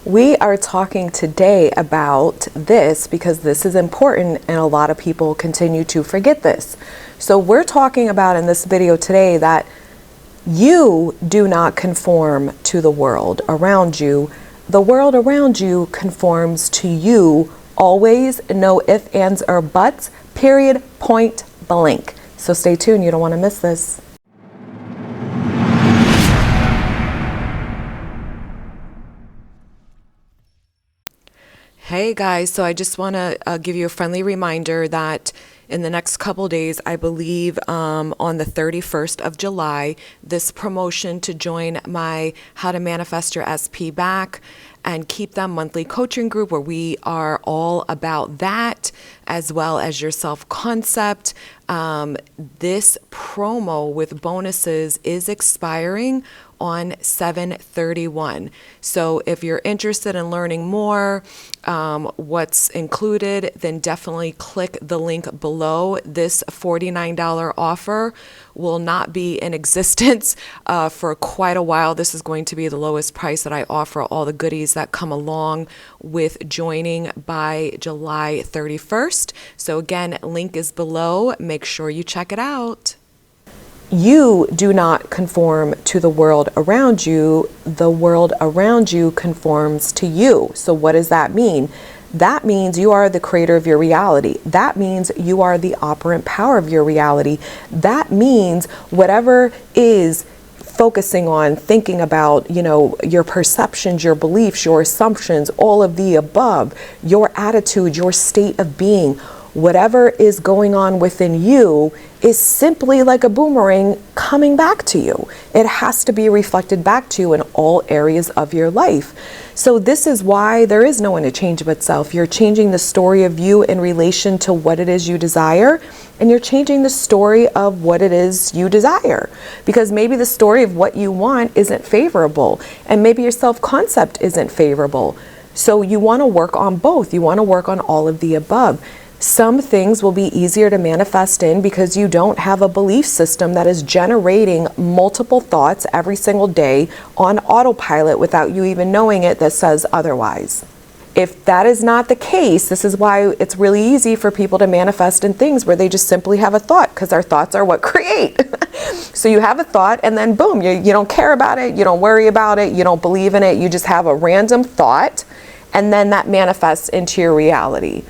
We are talking today about this because this is important and a lot of people continue to forget this. So we're talking about in this video today that you do not conform to the world around you. The world around you conforms to you always, no ifs, ands, or buts, period, point blank. So stay tuned, you don't want to miss this. Hey guys, so I just want to give you a friendly reminder that in the next couple days, I believe on the 31st of July, this promotion to join my How to Manifest Your SP Back and Keep Them monthly coaching group, where we are all about that, as well as your self-concept. This promo with bonuses is expiring on 7/31. So if you're interested in learning more, what's included, then definitely click the link below. This $49 offer will not be in existence for quite a while. This is going to be the lowest price that I offer all the goodies that come along with joining by July 31st. So again, link is below. Make sure you check it out. You do not conform to the world around you. The world around you conforms to you. So what does that mean? That means you are the creator of your reality. That means you are the operant power of your reality. That means whatever is focusing on, thinking about, your perceptions, your beliefs, your assumptions, all of the above, your attitude, your state of being, whatever is going on within you is simply like a boomerang coming back to you. It has to be reflected back to you in all areas of your life. So this is why there is no interchangeable self. You're changing the story of you in relation to what it is you desire, and you're changing the story of what it is you desire. Because maybe the story of what you want isn't favorable, and maybe your self-concept isn't favorable. So you want to work on both. You want to work on all of the above. Some things will be easier to manifest in because you don't have a belief system that is generating multiple thoughts every single day on autopilot without you even knowing it that says otherwise. If that is not the case, this is why it's really easy for people to manifest in things where they just simply have a thought, because our thoughts are what create. So you have a thought and then boom, you don't care about it, you don't worry about it, you don't believe in it, you just have a random thought and then that manifests into your reality.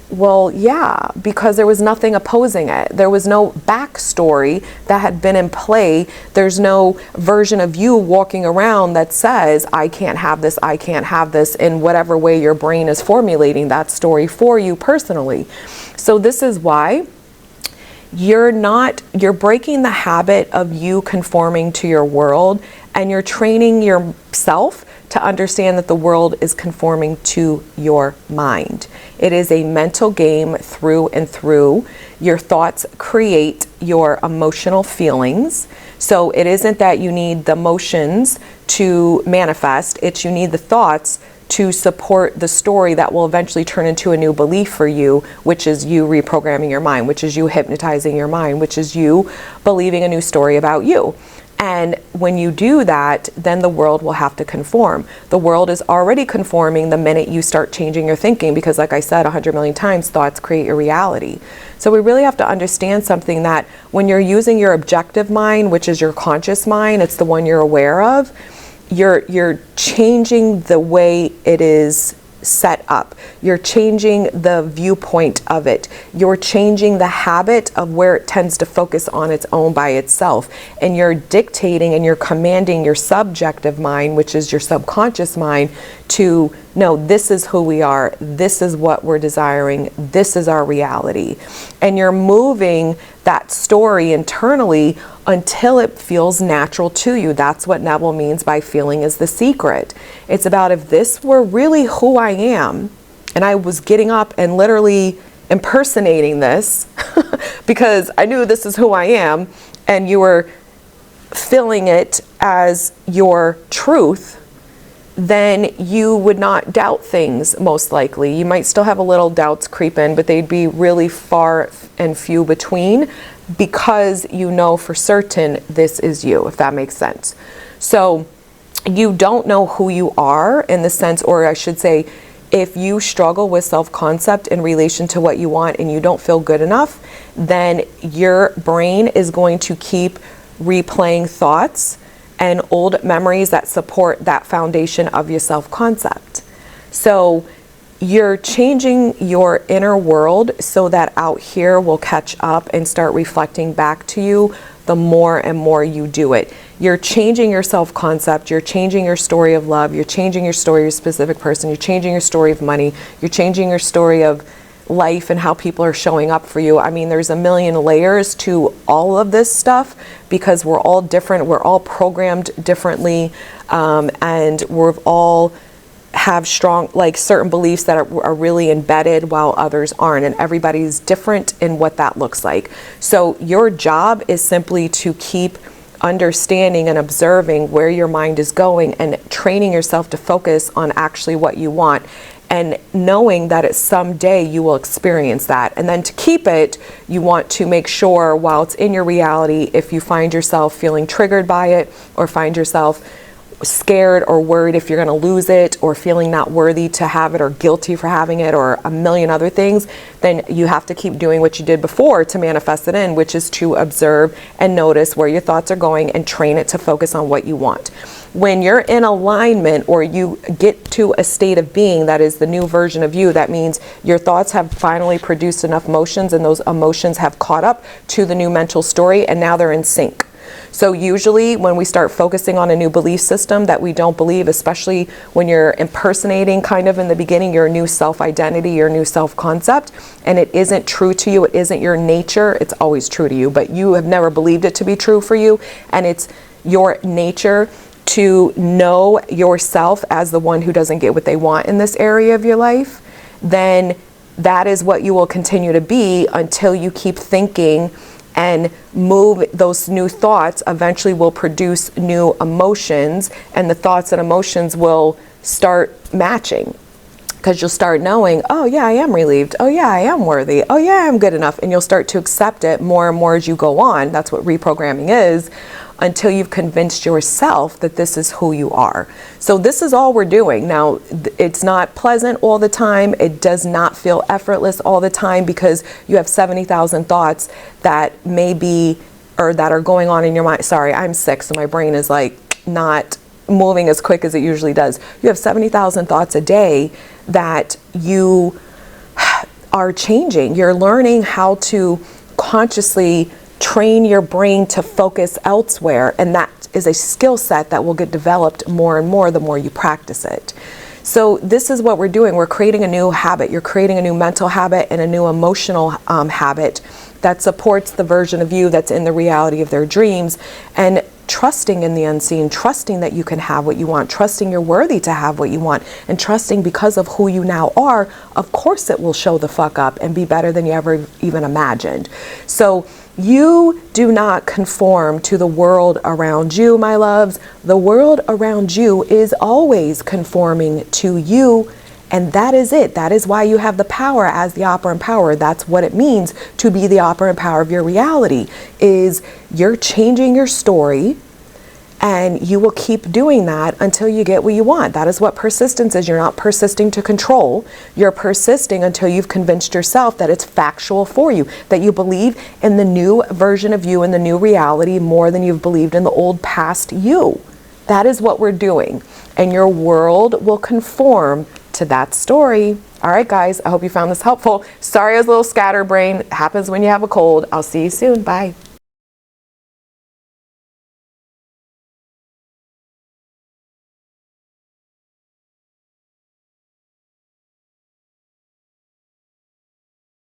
Well, yeah, because there was nothing opposing it. There was no backstory that had been in play. There's no version of you walking around that says, I can't have this, I can't have this, in whatever way your brain is formulating that story for you personally. So this is why you're breaking the habit of you conforming to your world, and you're training yourself to understand that the world is conforming to your mind. It is a mental game through and through. Your thoughts create your emotional feelings. So it isn't that you need the emotions to manifest, it's you need the thoughts to support the story that will eventually turn into a new belief for you, which is you reprogramming your mind, which is you hypnotizing your mind, which is you believing a new story about you. And when you do that, then the world will have to conform. The world is already conforming the minute you start changing your thinking, because like I said 100 million times, thoughts create your reality. So we really have to understand something, that when you're using your objective mind, which is your conscious mind, it's the one you're aware of, you're changing the way it is set up. You're changing the viewpoint of it. You're changing the habit of where it tends to focus on its own by itself. And you're dictating and you're commanding your subjective mind, which is your subconscious mind, to no, this is who we are. This is what we're desiring. This is our reality. And you're moving that story internally until it feels natural to you. That's what Neville means by feeling is the secret. It's about, if this were really who I am, and I was getting up and literally impersonating this because I knew this is who I am, and you were feeling it as your truth, then you would not doubt things, most likely. You might still have a little doubts creep in, but they'd be really far and few between, because you know for certain this is you, if that makes sense. So you don't know who you are in the sense, or I should say, if you struggle with self-concept in relation to what you want and you don't feel good enough, then your brain is going to keep replaying thoughts and old memories that support that foundation of your self-concept. So you're changing your inner world so that out here will catch up and start reflecting back to you the more and more you do it. You're changing your self-concept, you're changing your story of love, you're changing your story of a specific person, you're changing your story of money, you're changing your story of life and how people are showing up for you. I mean, there's a million layers to all of this stuff because we're all different, we're all programmed differently, and we're all have strong, like certain beliefs that are really embedded while others aren't, and everybody's different in what that looks like. So your job is simply to keep understanding and observing where your mind is going and training yourself to focus on actually what you want, and knowing that at someday you will experience that. And then to keep it, you want to make sure while it's in your reality, if you find yourself feeling triggered by it or find yourself scared or worried if you're going to lose it, or feeling not worthy to have it, or guilty for having it, or a million other things, then you have to keep doing what you did before to manifest it in, which is to observe and notice where your thoughts are going and train it to focus on what you want. When you're in alignment, or you get to a state of being that is the new version of you, that means your thoughts have finally produced enough emotions, and those emotions have caught up to the new mental story, and now they're in sync. So usually when we start focusing on a new belief system that we don't believe, especially when you're impersonating kind of in the beginning your new self-identity, your new self-concept, and it isn't true to you, it isn't your nature, it's always true to you, but you have never believed it to be true for you, and it's your nature to know yourself as the one who doesn't get what they want in this area of your life, then that is what you will continue to be until you keep thinking and move. Those new thoughts eventually will produce new emotions, and the thoughts and emotions will start matching, because you'll start knowing, oh yeah, I am relieved, oh yeah, I am worthy, oh yeah, I'm good enough, and you'll start to accept it more and more as you go on. That's what reprogramming is, until you've convinced yourself that this is who you are. So this is all we're doing. Now, it's not pleasant all the time. It does not feel effortless all the time, because you have 70,000 thoughts that may be, or that are going on in your mind. Sorry, I'm sick, so my brain is like not moving as quick as it usually does. You have 70,000 thoughts a day that you are changing. You're learning how to consciously train your brain to focus elsewhere, and that is a skill set that will get developed more and more the more you practice it. So this is what we're doing. We're creating a new habit. You're creating a new mental habit and a new emotional habit that supports the version of you that's in the reality of their dreams, and trusting in the unseen, trusting that you can have what you want, trusting you're worthy to have what you want, and trusting because of who you now are, of course it will show the fuck up and be better than you ever even imagined. So you do not conform to the world around you, my loves. The world around you is always conforming to you, and that is it. That is why you have the power as the operant power. That's what it means to be the operant power of your reality, is you're changing your story, and you will keep doing that until you get what you want. That is what persistence is. You're not persisting to control. You're persisting until you've convinced yourself that it's factual for you, that you believe in the new version of you and the new reality more than you've believed in the old past you. That is what we're doing. And your world will conform to that story. All right, guys, I hope you found this helpful. Sorry I was a little scatterbrained. It happens when you have a cold. I'll see you soon. Bye.